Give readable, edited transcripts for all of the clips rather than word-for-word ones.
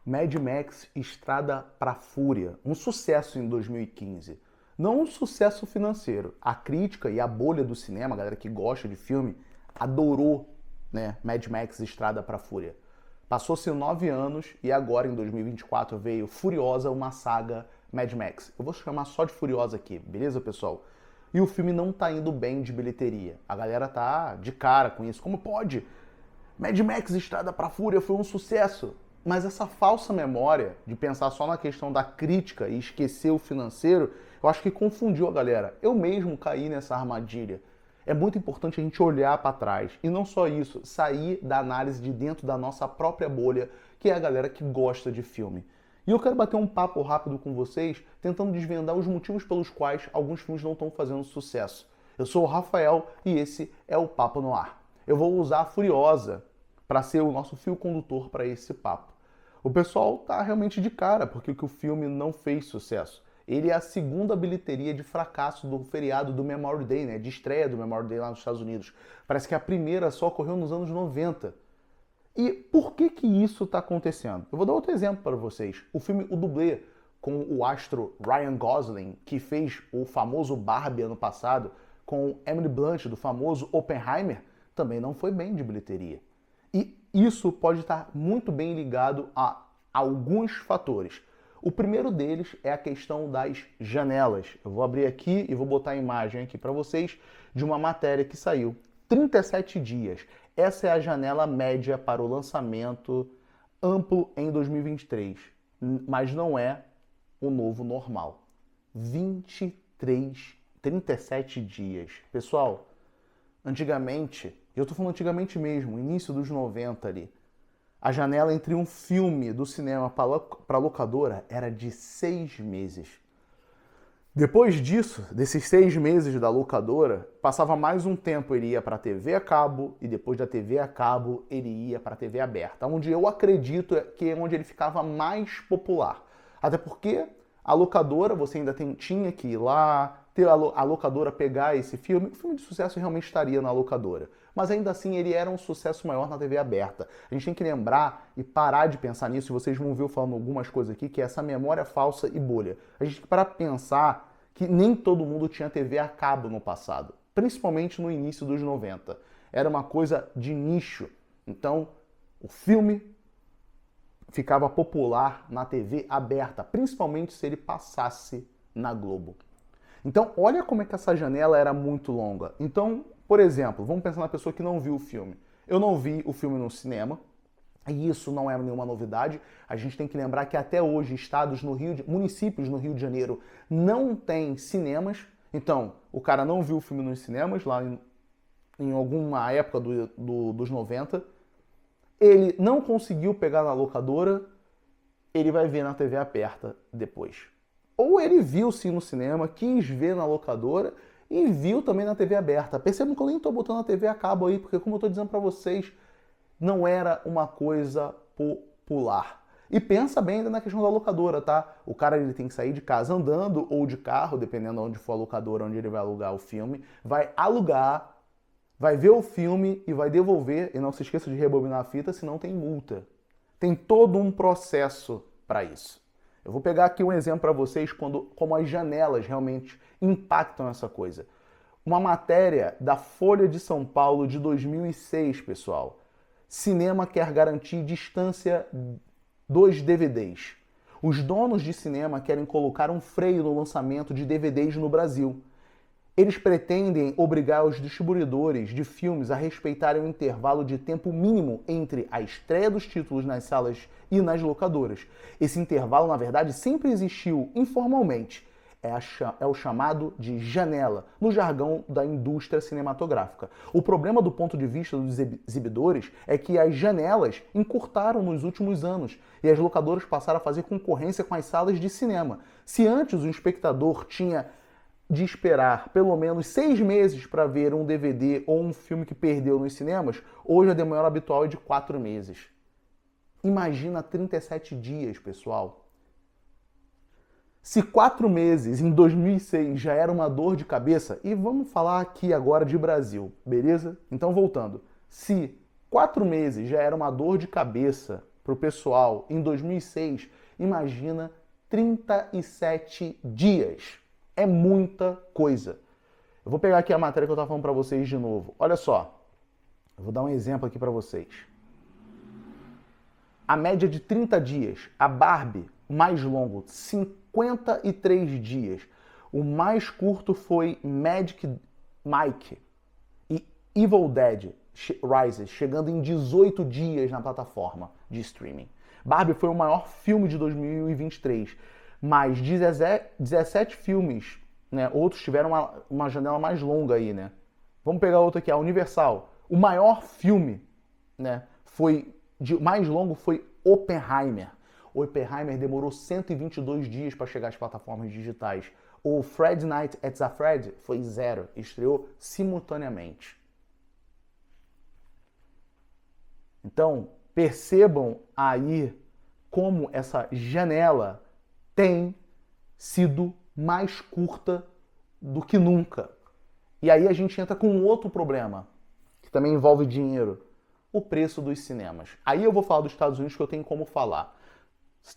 Mad Max Estrada pra Fúria, um sucesso em 2015. Não um sucesso financeiro. A crítica e a bolha do cinema, a galera que gosta de filme, adorou, né, Mad Max Estrada pra Fúria. Passou-se 9 anos e agora, em 2024, veio Furiosa, uma saga Mad Max. Eu vou chamar só de Furiosa aqui, beleza, pessoal? E o filme não tá indo bem de bilheteria. A galera tá de cara com isso. Como pode? Mad Max Estrada pra Fúria foi um sucesso. Mas essa falsa memória de pensar só na questão da crítica e esquecer o financeiro, eu acho que confundiu a galera. Eu mesmo caí nessa armadilha. É muito importante a gente olhar para trás. E não só isso, sair da análise de dentro da nossa própria bolha, que é a galera que gosta de filme. E eu quero bater um papo rápido com vocês, tentando desvendar os motivos pelos quais alguns filmes não estão fazendo sucesso. Eu sou o Rafael e esse é o Papo no Ar. Eu vou usar a Furiosa para ser o nosso fio condutor para esse papo. O pessoal tá realmente de cara porque o filme não fez sucesso. Ele é a segunda bilheteria de fracasso do feriado do Memorial Day, né? De estreia do Memorial Day lá nos Estados Unidos. Parece que a primeira só ocorreu nos anos 90. E por que que isso está acontecendo? Eu vou dar outro exemplo para vocês. O filme O Dublê, com o astro Ryan Gosling, que fez o famoso Barbie ano passado, com Emily Blunt, do famoso Oppenheimer, também não foi bem de bilheteria. E isso pode estar muito bem ligado a alguns fatores. O primeiro deles é a questão das janelas. Eu vou abrir aqui e vou botar a imagem aqui para vocês de uma matéria que saiu. 37 dias. Essa é a janela média para o lançamento amplo em 2023. Mas não é o novo normal. 37 dias. Pessoal, antigamente, eu tô falando antigamente mesmo, início dos 90 ali, a janela entre um filme do cinema para locadora era de 6 meses. Depois disso, desses 6 meses da locadora, passava mais um tempo, ele ia para a TV a cabo, e depois da TV a cabo, ele ia para a TV aberta, onde eu acredito que é onde ele ficava mais popular. Até porque a locadora, você ainda tinha que ir lá, ter a locadora pegar esse filme, o filme de sucesso realmente estaria na locadora. Mas ainda assim ele era um sucesso maior na TV aberta. A gente tem que lembrar e parar de pensar nisso, e vocês vão ver eu falando algumas coisas aqui, que é essa memória falsa e bolha. A gente tem que parar para pensar que nem todo mundo tinha TV a cabo no passado, principalmente no início dos 90. Era uma coisa de nicho. Então, o filme ficava popular na TV aberta, principalmente se ele passasse na Globo. Então, olha como é que essa janela era muito longa. Então, por exemplo, vamos pensar na pessoa que não viu o filme. Eu não vi o filme no cinema, e isso não é nenhuma novidade. A gente tem que lembrar que até hoje municípios no Rio de Janeiro não têm cinemas. Então, o cara não viu o filme nos cinemas, lá em alguma época dos 90. Ele não conseguiu pegar na locadora, ele vai ver na TV aberta depois. Ou ele viu sim no cinema, quis ver na locadora e viu também na TV aberta. Percebam que eu nem estou botando a TV a cabo aí, porque como eu estou dizendo para vocês, não era uma coisa popular. E pensa bem ainda na questão da locadora, tá? O cara ele tem que sair de casa andando ou de carro, dependendo de onde for a locadora, onde ele vai alugar o filme, vai alugar, vai ver o filme e vai devolver, e não se esqueça de rebobinar a fita, senão tem multa. Tem todo um processo para isso. Eu vou pegar aqui um exemplo para vocês como as janelas realmente impactam essa coisa. Uma matéria da Folha de São Paulo de 2006, pessoal. Cinema quer garantir distância dos DVDs. Os donos de cinema querem colocar um freio no lançamento de DVDs no Brasil. Eles pretendem obrigar os distribuidores de filmes a respeitarem o intervalo de tempo mínimo entre a estreia dos títulos nas salas e nas locadoras. Esse intervalo, na verdade, sempre existiu informalmente. É o chamado de janela, no jargão da indústria cinematográfica. O problema do ponto de vista dos exibidores é que as janelas encurtaram nos últimos anos e as locadoras passaram a fazer concorrência com as salas de cinema. Se antes o espectador tinha de esperar pelo menos 6 meses para ver um DVD ou um filme que perdeu nos cinemas, hoje a demora habitual é de 4 meses. Imagina 37 dias, pessoal. Se 4 meses em 2006 já era uma dor de cabeça, e vamos falar aqui agora de Brasil, beleza? Então voltando, se 4 meses já era uma dor de cabeça para o pessoal em 2006, imagina 37 dias. É muita coisa. Eu vou pegar aqui a matéria que eu estava falando para vocês de novo. Olha só, eu vou dar um exemplo aqui para vocês. A média de 30 dias. A Barbie, mais longo, 53 dias. O mais curto foi Magic Mike e Evil Dead Rises, chegando em 18 dias na plataforma de streaming. Barbie foi o maior filme de 2023, mas 17 filmes, né, outros tiveram uma janela mais longa aí, né? Vamos pegar outro aqui, a Universal. O maior filme, né, mais longo foi Oppenheimer. Oppenheimer demorou 122 dias para chegar às plataformas digitais. O Friday Night at Freddy's foi 0, estreou simultaneamente. Então, percebam aí como essa janela tem sido mais curta do que nunca. E aí a gente entra com outro problema, que também envolve dinheiro, o preço dos cinemas. Aí eu vou falar dos Estados Unidos, que eu tenho como falar.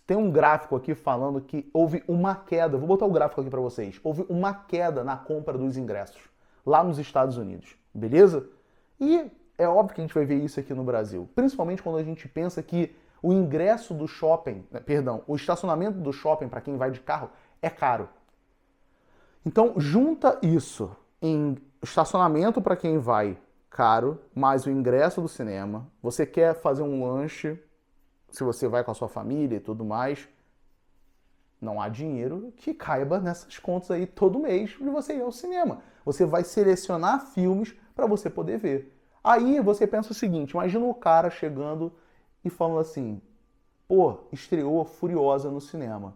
Tem um gráfico aqui falando que houve uma queda, vou botar o gráfico aqui para vocês, houve uma queda na compra dos ingressos lá nos Estados Unidos, beleza? E é óbvio que a gente vai ver isso aqui no Brasil, principalmente quando a gente pensa que o ingresso do shopping, o estacionamento do shopping para quem vai de carro é caro. Então junta isso em estacionamento para quem vai caro, mais o ingresso do cinema, você quer fazer um lanche, se você vai com a sua família e tudo mais, não há dinheiro que caiba nessas contas aí todo mês de você ir ao cinema. Você vai selecionar filmes para você poder ver. Aí você pensa o seguinte, imagina o cara chegando e falando assim, pô, estreou Furiosa no cinema.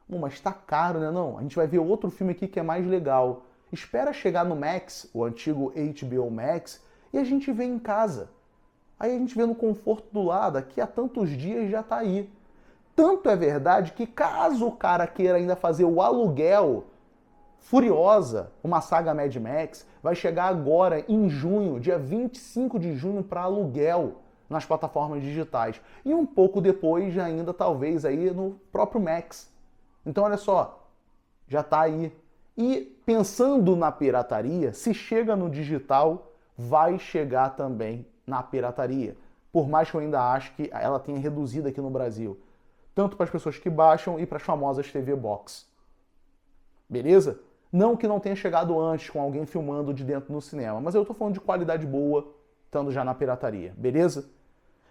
Mas tá caro, né? Não, a gente vai ver outro filme aqui que é mais legal. Espera chegar no Max, o antigo HBO Max, e a gente vê em casa. Aí a gente vê no conforto do lado, daqui a tantos dias já tá aí. Tanto é verdade que caso o cara queira ainda fazer o aluguel, Furiosa, uma saga Mad Max, vai chegar agora em junho, dia 25 de junho, para aluguel nas plataformas digitais. E um pouco depois, ainda talvez aí no próprio Max. Então olha só, já tá aí. E pensando na pirataria, se chega no digital, vai chegar também na pirataria. Por mais que eu ainda acho que ela tenha reduzido aqui no Brasil. Tanto para as pessoas que baixam e para as famosas TV Box. Beleza? Não que não tenha chegado antes com alguém filmando de dentro no cinema, mas eu estou falando de qualidade boa, estando já na pirataria. Beleza?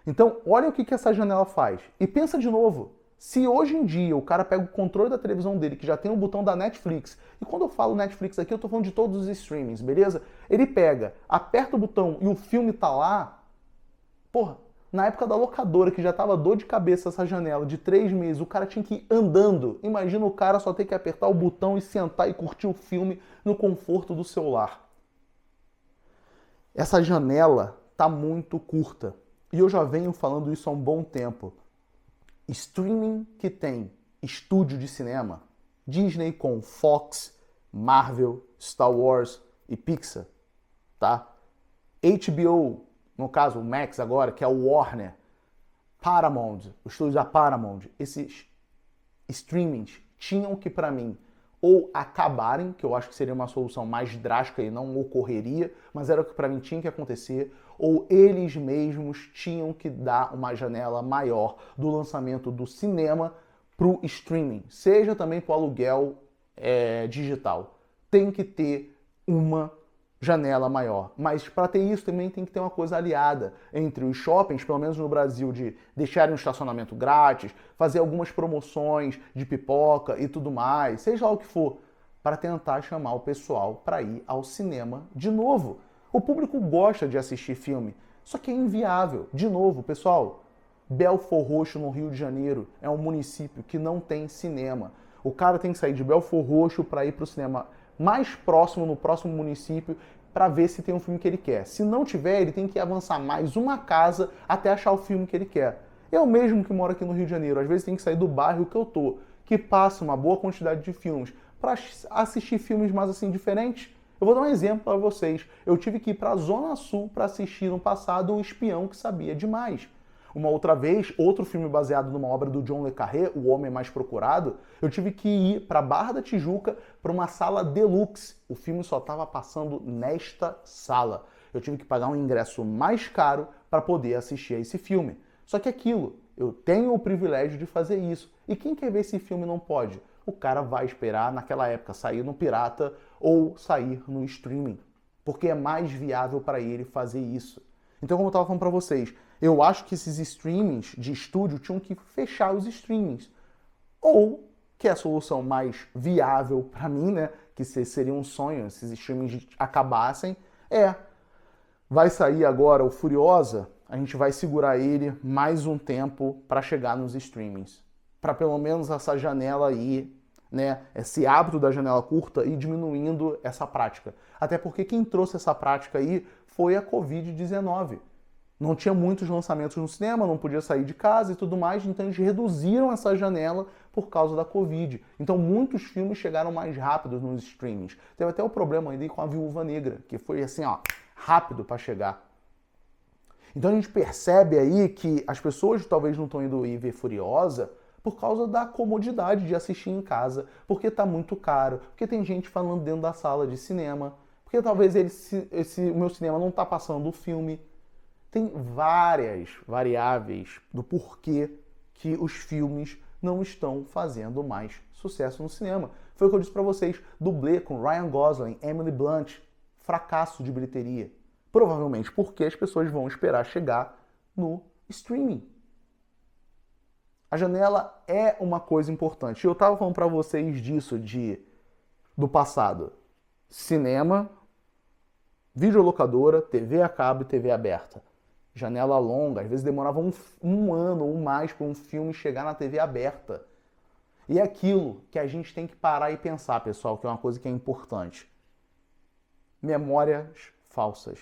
Então, olha o que essa janela faz. E pensa de novo. Se hoje em dia o cara pega o controle da televisão dele, que já tem o botão da Netflix, e quando eu falo Netflix aqui, eu tô falando de todos os streamings, beleza? Ele pega, aperta o botão e o filme tá lá, porra, na época da locadora, que já tava dor de cabeça essa janela de 3 meses, o cara tinha que ir andando. Imagina o cara só ter que apertar o botão e sentar e curtir o filme no conforto do celular. Essa janela tá muito curta. E eu já venho falando isso há um bom tempo. Streaming que tem estúdio de cinema, Disney com Fox, Marvel, Star Wars e Pixar, tá? HBO, no caso o Max agora, que é o Warner, Paramount, o estúdio da Paramount, esses streamings tinham que, para mim, ou acabarem, que eu acho que seria uma solução mais drástica e não ocorreria, mas era o que para mim tinha que acontecer, ou eles mesmos tinham que dar uma janela maior do lançamento do cinema para o streaming, seja também para o aluguel digital. Tem que ter uma janela maior. Mas para ter isso também tem que ter uma coisa aliada entre os shoppings, pelo menos no Brasil, de deixarem um estacionamento grátis, fazer algumas promoções de pipoca e tudo mais, seja lá o que for, para tentar chamar o pessoal para ir ao cinema de novo. O público gosta de assistir filme, só que é inviável. De novo, pessoal, Belford Roxo, no Rio de Janeiro, é um município que não tem cinema. O cara tem que sair de Belford Roxo para ir para o cinema mais próximo, no próximo município, para ver se tem um filme que ele quer. Se não tiver, ele tem que avançar mais uma casa até achar o filme que ele quer. Eu mesmo que moro aqui no Rio de Janeiro, às vezes tem que sair do bairro que eu tô, que passa uma boa quantidade de filmes, para assistir filmes mais assim diferentes. Eu vou dar um exemplo para vocês. Eu tive que ir para a Zona Sul para assistir no passado O Espião que Sabia Demais. Uma outra vez, outro filme baseado numa obra do John le Carré, O Homem Mais Procurado, eu tive que ir para Barra da Tijuca para uma sala deluxe. O filme só estava passando nesta sala. Eu tive que pagar um ingresso mais caro para poder assistir a esse filme. Só que aquilo, eu tenho o privilégio de fazer isso. E quem quer ver esse filme não pode? O cara vai esperar, naquela época, sair no pirata ou sair no streaming. Porque é mais viável para ele fazer isso. Então, como eu estava falando para vocês, eu acho que esses streamings de estúdio tinham que fechar os streamings. Ou, que é a solução mais viável para mim, né? Que seria um sonho, esses streamings acabassem, vai sair agora o Furiosa, a gente vai segurar ele mais um tempo para chegar nos streamings. Para pelo menos essa janela aí, né, esse hábito da janela curta ir diminuindo essa prática. Até porque quem trouxe essa prática aí foi a Covid-19. Não tinha muitos lançamentos no cinema, não podia sair de casa e tudo mais, então eles reduziram essa janela por causa da Covid. Então muitos filmes chegaram mais rápido nos streamings. Teve até o problema ainda com a Viúva Negra, que foi assim, rápido para chegar. Então a gente percebe aí que as pessoas talvez não estão indo ir ver Furiosa por causa da comodidade de assistir em casa, porque está muito caro, porque tem gente falando dentro da sala de cinema, porque talvez o meu cinema não está passando o filme. Tem várias variáveis do porquê que os filmes não estão fazendo mais sucesso no cinema. Foi o que eu disse para vocês, dublê com Ryan Gosling, Emily Blunt, fracasso de bilheteria. Provavelmente porque as pessoas vão esperar chegar no streaming. A janela é uma coisa importante. Eu estava falando para vocês disso do passado. Cinema, videolocadora, TV a cabo e TV aberta. Janela longa, às vezes demorava um ano ou mais para um filme chegar na TV aberta. E é aquilo que a gente tem que parar e pensar, pessoal, que é uma coisa que é importante. Memórias falsas.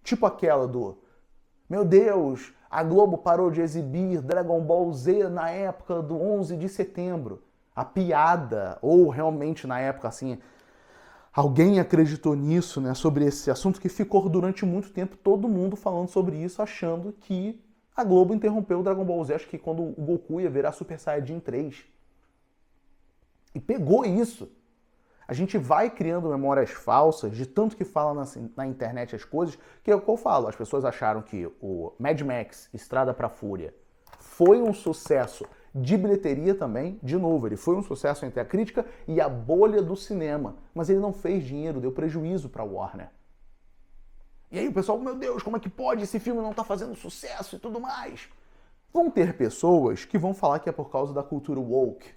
Tipo aquela do, meu Deus, a Globo parou de exibir Dragon Ball Z na época do 11 de setembro. A piada, ou realmente na época assim, alguém acreditou nisso, né, sobre esse assunto que ficou durante muito tempo todo mundo falando sobre isso, achando que a Globo interrompeu o Dragon Ball Z, acho que quando o Goku ia virar Super Saiyajin 3. E pegou isso. A gente vai criando memórias falsas de tanto que fala na internet as coisas, que é o que eu falo. As pessoas acharam que o Mad Max, Estrada pra Fúria, foi um sucesso de bilheteria também. De novo, ele foi um sucesso entre a crítica e a bolha do cinema. Mas ele não fez dinheiro, deu prejuízo pra Warner. E aí o pessoal, meu Deus, como é que pode? Esse filme não tá fazendo sucesso e tudo mais. Vão ter pessoas que vão falar que é por causa da cultura woke.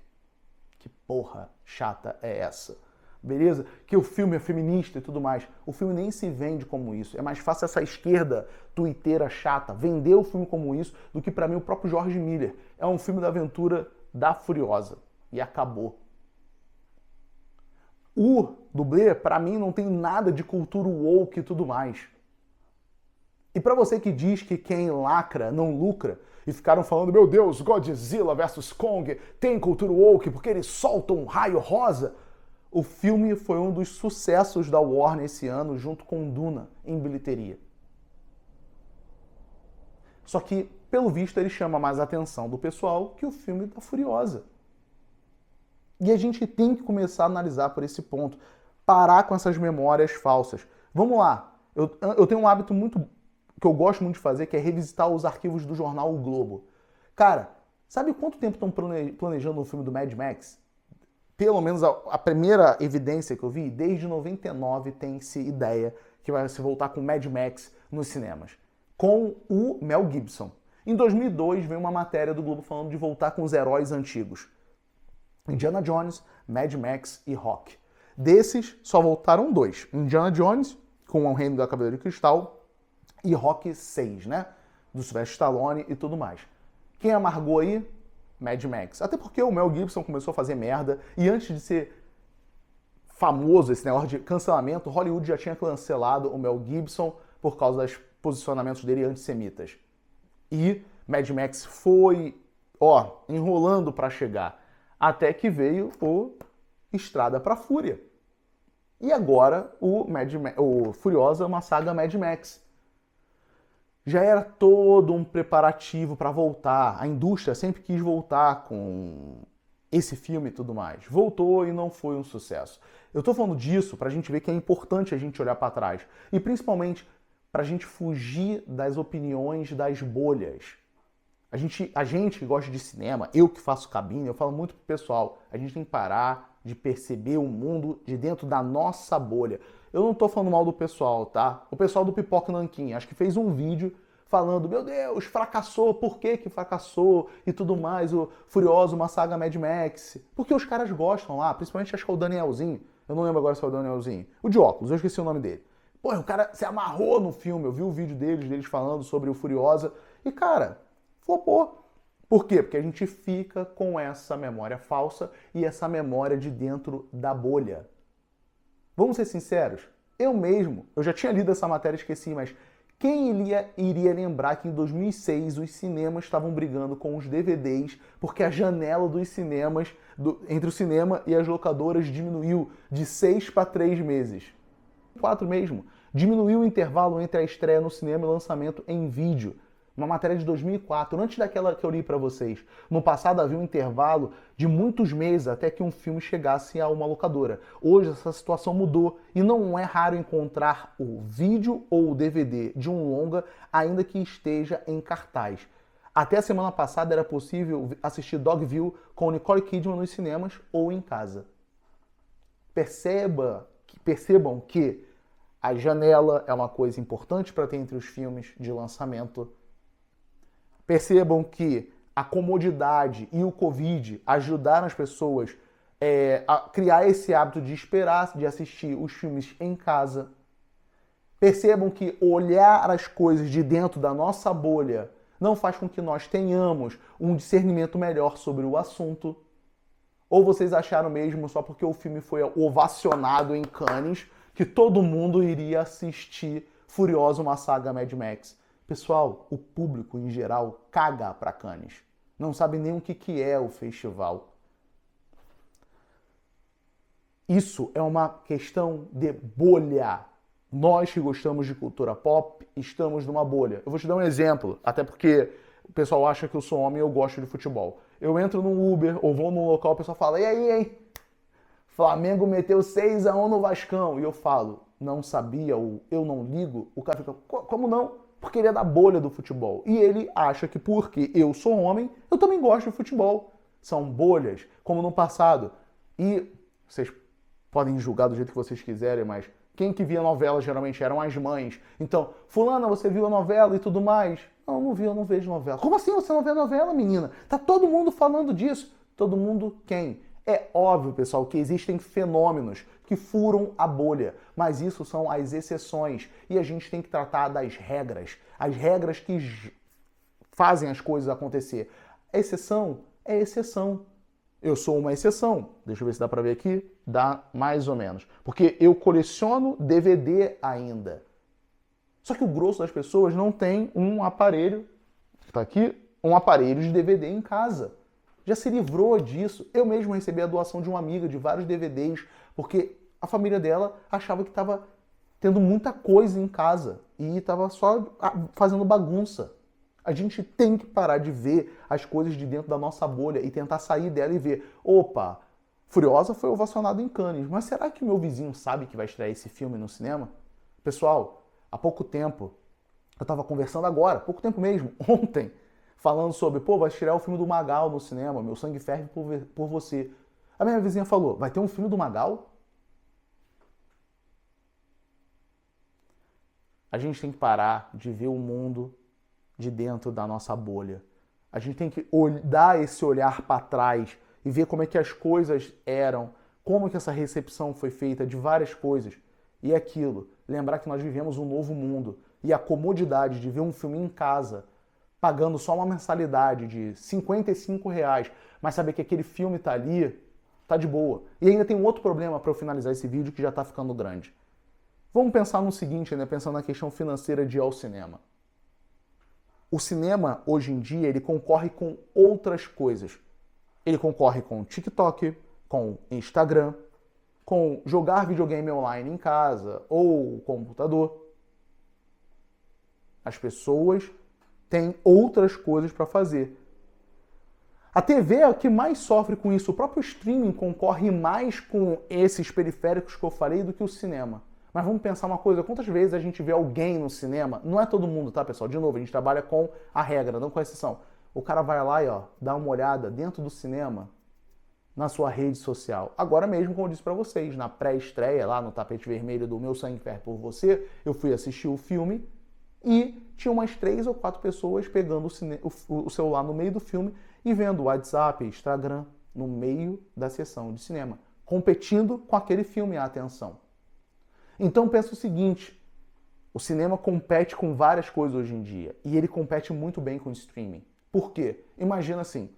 Que porra chata é essa? Beleza? Que o filme é feminista e tudo mais. O filme nem se vende como isso. É mais fácil essa esquerda tuiteira chata vender o filme como isso do que pra mim o próprio George Miller. É um filme da aventura da Furiosa. E acabou. O dublê, pra mim, não tem nada de cultura woke e tudo mais. E pra você que diz que quem lacra não lucra, e ficaram falando, meu Deus, Godzilla vs Kong tem cultura woke porque eles soltam um raio rosa. O filme foi um dos sucessos da Warner esse ano, junto com Duna, em bilheteria. Só que, pelo visto, ele chama mais a atenção do pessoal que o filme da Furiosa. E a gente tem que começar a analisar por esse ponto. Parar com essas memórias falsas. Vamos lá. Eu tenho um hábito que eu gosto muito de fazer, que é revisitar os arquivos do jornal O Globo. Cara, sabe quanto tempo estão planejando o filme do Mad Max? Pelo menos a primeira evidência que eu vi, desde 99 tem-se ideia que vai se voltar com Mad Max nos cinemas. Com o Mel Gibson. Em 2002 veio uma matéria do Globo falando de voltar com os heróis antigos. Indiana Jones, Mad Max e Rock. Desses, só voltaram 2. Indiana Jones, com o Reino da Cavaleira de Cristal, e Rock 6, né? Do Sylvester Stallone e tudo mais. Quem amargou aí? Mad Max. Até porque o Mel Gibson começou a fazer merda, e antes de ser famoso esse negócio de cancelamento, Hollywood já tinha cancelado o Mel Gibson por causa dos posicionamentos dele antissemitas. E Mad Max foi, enrolando pra chegar. Até que veio o Estrada pra Fúria. E agora o Furiosa é uma saga Mad Max. Já era todo um preparativo para voltar. A indústria sempre quis voltar com esse filme e tudo mais. Voltou e não foi um sucesso. Eu tô falando disso pra gente ver que é importante a gente olhar para trás. E principalmente pra gente fugir das opiniões das bolhas. A gente que gosta de cinema, eu que faço cabine, eu falo muito pro pessoal, a gente tem que parar de perceber o mundo de dentro da nossa bolha. Eu não tô falando mal do pessoal, tá? O pessoal do Pipoca Nanquim, acho que fez um vídeo falando, meu Deus, fracassou, por que que fracassou e tudo mais, o Furioso, uma saga Mad Max. Porque os caras gostam lá, principalmente acho que é o Danielzinho, eu não lembro agora se é o Danielzinho, o de óculos, eu esqueci o nome dele. Pô, o cara se amarrou no filme, eu vi o vídeo deles falando sobre o Furiosa, e cara, flopou. Por quê? Porque a gente fica com essa memória falsa e essa memória de dentro da bolha. Vamos ser sinceros? Eu já tinha lido essa matéria e esqueci, mas quem iria lembrar que em 2006 os cinemas estavam brigando com os DVDs porque a janela dos cinemas, entre o cinema e as locadoras diminuiu de 6 para 3 meses. 4 mesmo. Diminuiu o intervalo entre a estreia no cinema e o lançamento em vídeo. Uma matéria de 2004, antes daquela que eu li para vocês. No passado havia um intervalo de muitos meses até que um filme chegasse a uma locadora. Hoje essa situação mudou e não é raro encontrar o vídeo ou o DVD de um longa ainda que esteja em cartaz. Até a semana passada era possível assistir Dogville com Nicole Kidman nos cinemas ou em casa. Percebam que a janela é uma coisa importante para ter entre os filmes de lançamento. Percebam que a comodidade e o Covid ajudaram as pessoas a criar esse hábito de esperar, de assistir os filmes em casa. Percebam que olhar as coisas de dentro da nossa bolha não faz com que nós tenhamos um discernimento melhor sobre o assunto. Ou vocês acharam mesmo, só porque o filme foi ovacionado em Cannes, que todo mundo iria assistir Furiosa, uma saga Mad Max? Pessoal, o público em geral caga pra Cannes. Não sabe nem o que é o festival. Isso é uma questão de bolha. Nós que gostamos de cultura pop, estamos numa bolha. Eu vou te dar um exemplo, até porque o pessoal acha que eu sou homem e eu gosto de futebol. Eu entro num Uber ou vou num local, o pessoal fala, e aí, hein? Flamengo meteu 6-1 no Vascão. E eu falo, não sabia, ou eu não ligo. O cara fica, como não? Porque ele é da bolha do futebol. E ele acha que porque eu sou homem, eu também gosto de futebol. São bolhas, como no passado. E vocês podem julgar do jeito que vocês quiserem, mas quem que via novela geralmente eram as mães. Então, fulana, você viu a novela e tudo mais? Não, não vi, eu não vejo novela. Como assim você não vê novela, menina? Tá todo mundo falando disso. Todo mundo quem? É óbvio, pessoal, que existem fenômenos que furam a bolha, mas isso são as exceções e a gente tem que tratar das regras, as regras que fazem as coisas acontecer. A exceção é exceção. Eu sou uma exceção. Deixa eu ver se dá pra ver aqui. Dá mais ou menos. Porque eu coleciono DVD ainda. Só que o grosso das pessoas não tem um aparelho, tá aqui, um aparelho de DVD em casa. Já se livrou disso. Eu mesmo recebi a doação de uma amiga de vários DVDs, porque a família dela achava que estava tendo muita coisa em casa e estava só fazendo bagunça. A gente tem que parar de ver as coisas de dentro da nossa bolha e tentar sair dela e ver, opa, Furiosa foi ovacionado em Cannes, mas será que o meu vizinho sabe que vai estrear esse filme no cinema? Pessoal, há pouco tempo, eu estava conversando agora, pouco tempo mesmo, ontem, falando sobre, pô, vai estrear o filme do Magal no cinema, Meu Sangue Ferve por Você. A minha vizinha falou, vai ter um filme do Magal? A gente tem que parar de ver o mundo de dentro da nossa bolha. A gente tem que dar esse olhar para trás e ver como é que as coisas eram, como que essa recepção foi feita de várias coisas. E aquilo, lembrar que nós vivemos um novo mundo e a comodidade de ver um filme em casa, pagando só uma mensalidade de R$ 55, mas saber que aquele filme tá ali, tá de boa. E ainda tem um outro problema para eu finalizar esse vídeo que já tá ficando grande. Vamos pensar no seguinte, né? Pensando na questão financeira de ir ao cinema. O cinema, hoje em dia, ele concorre com outras coisas. Ele concorre com TikTok, com Instagram, com jogar videogame online em casa ou computador. As pessoas têm outras coisas para fazer. A TV é o que mais sofre com isso. O próprio streaming concorre mais com esses periféricos que eu falei do que o cinema. Mas vamos pensar uma coisa, quantas vezes a gente vê alguém no cinema, não é todo mundo, tá, pessoal? De novo, a gente trabalha com a regra, não com a exceção. O cara vai lá e dá uma olhada dentro do cinema, na sua rede social. Agora mesmo, como eu disse pra vocês, na pré-estreia, lá no tapete vermelho do Meu Sangue Ferve por Você, eu fui assistir o filme e tinha umas 3 ou 4 pessoas pegando o celular no meio do filme e vendo o WhatsApp, Instagram, no meio da sessão de cinema, competindo com aquele filme, a atenção. Então pensa o seguinte, o cinema compete com várias coisas hoje em dia, e ele compete muito bem com o streaming. Por quê? Imagina assim,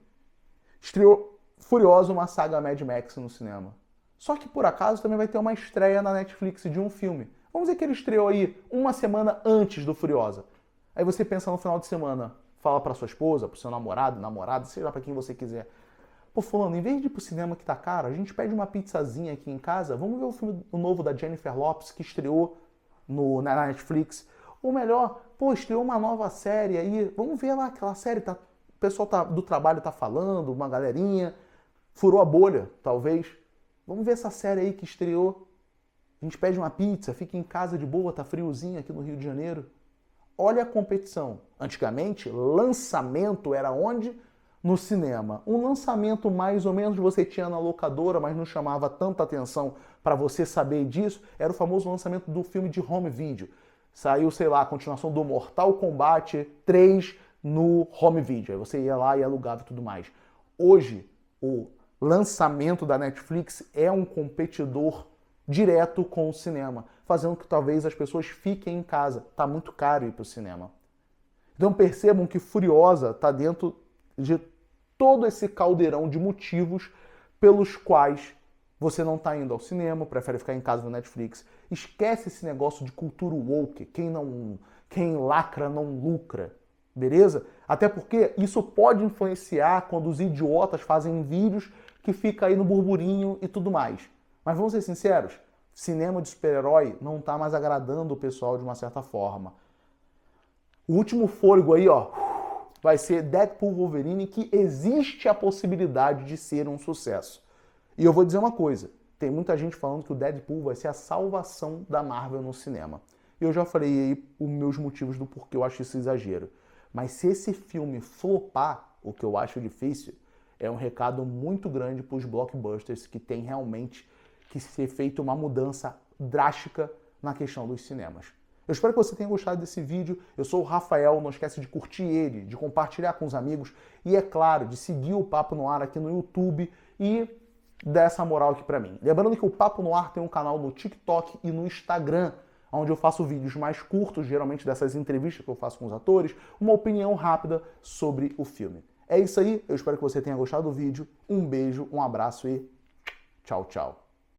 estreou Furiosa, uma saga Mad Max no cinema. Só que por acaso também vai ter uma estreia na Netflix de um filme. Vamos dizer que ele estreou aí uma semana antes do Furiosa. Aí você pensa no final de semana, fala pra sua esposa, pro seu namorado, namorada, sei lá pra quem você quiser. Pô, fulano, em vez de ir pro cinema que tá caro, a gente pede uma pizzazinha aqui em casa, vamos ver o filme novo da Jennifer Lopez que estreou na Netflix. Ou melhor, pô, estreou uma nova série aí, vamos ver lá aquela série, o pessoal do trabalho tá falando, uma galerinha, furou a bolha, talvez. Vamos ver essa série aí que estreou. A gente pede uma pizza, fica em casa de boa, tá friozinho aqui no Rio de Janeiro. Olha a competição. Antigamente, lançamento era onde? No cinema. Um lançamento mais ou menos você tinha na locadora, mas não chamava tanta atenção para você saber disso, era o famoso lançamento do filme de home video. Saiu, sei lá, a continuação do Mortal Kombat 3 no home video. Aí você ia lá e alugava e tudo mais. Hoje, o lançamento da Netflix é um competidor direto com o cinema, fazendo que talvez as pessoas fiquem em casa. Tá muito caro ir para o cinema. Então percebam que Furiosa está dentro de todo esse caldeirão de motivos pelos quais você não está indo ao cinema, prefere ficar em casa no Netflix. Esquece esse negócio de cultura woke, quem lacra não lucra, beleza? Até porque isso pode influenciar quando os idiotas fazem vídeos que fica aí no burburinho e tudo mais. Mas vamos ser sinceros, cinema de super-herói não está mais agradando o pessoal de uma certa forma. O último fôlego aí, vai ser Deadpool Wolverine, que existe a possibilidade de ser um sucesso. E eu vou dizer uma coisa, tem muita gente falando que o Deadpool vai ser a salvação da Marvel no cinema. Eu já falei aí os meus motivos do porquê eu acho isso exagero. Mas se esse filme flopar, o que eu acho difícil, é um recado muito grande para os blockbusters que tem realmente que ser feita uma mudança drástica na questão dos cinemas. Eu espero que você tenha gostado desse vídeo. Eu sou o Rafael, não esquece de curtir ele, de compartilhar com os amigos e, é claro, de seguir o Papo no Ar aqui no YouTube e dar essa moral aqui pra mim. Lembrando que o Papo no Ar tem um canal no TikTok e no Instagram, onde eu faço vídeos mais curtos, geralmente dessas entrevistas que eu faço com os atores, uma opinião rápida sobre o filme. É isso aí, eu espero que você tenha gostado do vídeo. Um beijo, um abraço e tchau, tchau.